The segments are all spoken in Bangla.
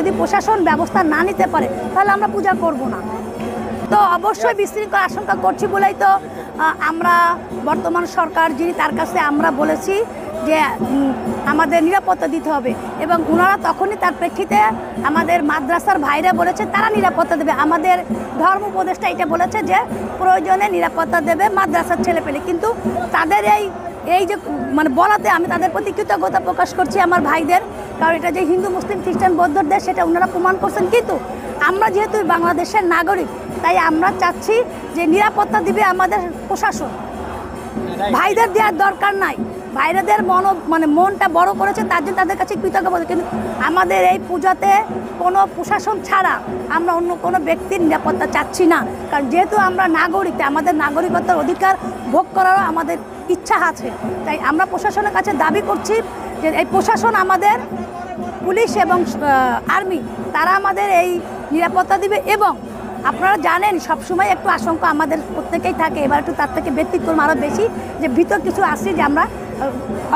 যদি প্রশাসন ব্যবস্থা না নিতে পারে তাহলে আমরা পূজা করব না। তো অবশ্যই বিশৃঙ্খলা আশঙ্কা করছি বলেই তো আমরা বর্তমান সরকার যিনি তার কাছে আমরা বলেছি যে আমাদের নিরাপত্তা দিতে হবে, এবং ওনারা তখনই তার প্রেক্ষিতে আমাদের মাদ্রাসার ভাইরা বলেছে তারা নিরাপত্তা দেবে। আমাদের ধর্ম উপদেষ্টা এটা বলেছে যে প্রয়োজনে নিরাপত্তা দেবে মাদ্রাসার ছেলেপেলে, কিন্তু তাদের এই যে মানে বলাতে আমি তাদের প্রতি কৃতজ্ঞতা প্রকাশ করছি আমার ভাইদের, কারণ এটা যে হিন্দু মুসলিম খ্রিস্টান বৌদ্ধর দেশ সেটা ওনারা প্রমাণ করছেন। কিন্তু আমরা যেহেতু বাংলাদেশের নাগরিক তাই আমরা চাচ্ছি যে নিরাপত্তা দিবে আমাদের প্রশাসন, ভাইদের দেওয়ার দরকার নাই। ভাইরাদের মনটা বড় করেছে তার জন্য তাদের কাছে কৃতজ্ঞ বলছে, কিন্তু আমাদের এই পূজাতে কোনো প্রশাসন ছাড়া আমরা অন্য কোনো ব্যক্তির নিরাপত্তা চাচ্ছি না, কারণ যেহেতু আমরা নাগরিক আমাদের নাগরিকতার অধিকার ভোগ করারও আমাদের ইচ্ছা আছে। তাই আমরা প্রশাসনের কাছে দাবি করছি যে এই প্রশাসন আমাদের পুলিশ এবং আর্মি তারা আমাদের এই নিরাপত্তা দিবে। এবং আপনারা জানেন সবসময় একটু আশঙ্কা আমাদের প্রত্যেকেই থাকে, এবার একটু তার থেকে ব্যতিক্রম আরও বেশি, যে ভিতর কিছু আসছে যে আমরা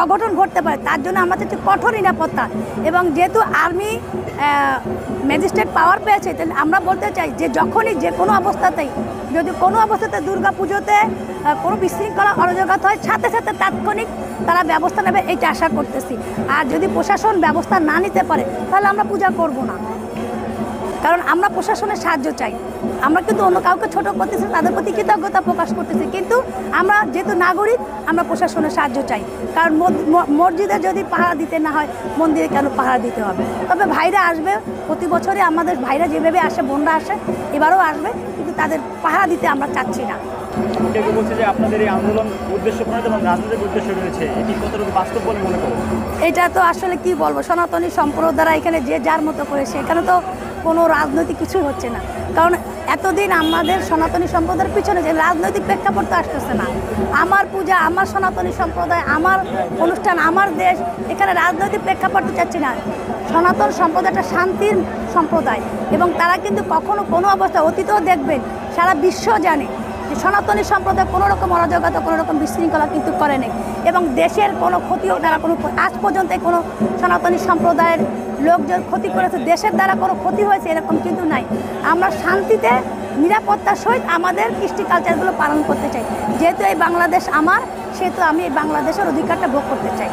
অঘটন ঘটতে পারে, তার জন্য আমরা চাচ্ছি কঠোর নিরাপত্তা। এবং যেহেতু আর্মি ম্যাজিস্ট্রেট পাওয়ার পেয়েছে তাহলে আমরা বলতে চাই যে যখনই যে কোনো অবস্থাতেই যদি কোনো অবস্থাতে দুর্গা পুজোতে কোনো বিশৃঙ্খলা অরাজকতা হয় সাথে সাথে তাৎক্ষণিক তারা ব্যবস্থা নেবে, এইটা আশা করতেছি। আর যদি প্রশাসন ব্যবস্থা না নিতে পারে তাহলে আমরা পূজা করব না, কারণ আমরা প্রশাসনের সাহায্য চাই। আমরা কিন্তু অন্য কাউকে ছোট করতেছি, তাদের প্রতি কৃতজ্ঞতা প্রকাশ করতেছি, কিন্তু আমরা যেহেতু নাগরিক আমরা প্রশাসনের সাহায্য চাই। কারণ মসজিদে যদি পাহারা দিতে না হয় মন্দিরে কেন পাহারা দিতে হবে? তবে ভাইরা আসবে, প্রতি বছরই আমাদের ভাইরা যেভাবে আসে বোনরা আসে এবারও আসবে, কিন্তু তাদের পাহারা দিতে আমরা চাচ্ছি না। কেউ বলছে যে আপনাদের এই আন্দোলন উদ্দেশ্য এবং রাজনৈতিক উদ্দেশ্য রয়েছে, এটি কতটুকু বাস্তব বলে মনে করেন? এটা তো আসলে কি বলবো, সনাতনী সম্প্রদায় এখানে যে যার মতো করেছে, এখানে তো কোনো রাজনৈতিক কিছুই হচ্ছে না। কারণ এতদিন আমাদের সনাতনী সম্প্রদায়ের পিছনে যে রাজনৈতিক প্রেক্ষাপট তো আসতেছে না। আমার পূজা, আমার সনাতনী সম্প্রদায়, আমার অনুষ্ঠান, আমার দেশ, এখানে রাজনৈতিক প্রেক্ষাপট তো চাচ্ছি না। সনাতন সম্প্রদায়টা শান্তির সম্প্রদায়, এবং তারা কিন্তু কখনো কোনো অবস্থায় অতীতেও দেখবেন সারা বিশ্ব জানে যে সনাতনী সম্প্রদায় কোনো রকম অরাজকতা কোনো রকম বিশৃঙ্খলা কিন্তু করে নেই, এবং দেশের কোনো ক্ষতিও তারা কোনো আজ পর্যন্ত কোনো সনাতনী সম্প্রদায়ের লোকজন ক্ষতি করেছে, দেশের দ্বারা কোনো ক্ষতি হয়েছে এরকম কিন্তু নাই। আমরা শান্তিতে নিরাপত্তার সহিত আমাদের কৃষ্টি কালচারগুলো পালন করতে চাই। যেহেতু এই বাংলাদেশ আমার, সেহেতু আমি এই বাংলাদেশের অধিকারটা ভোগ করতে চাই।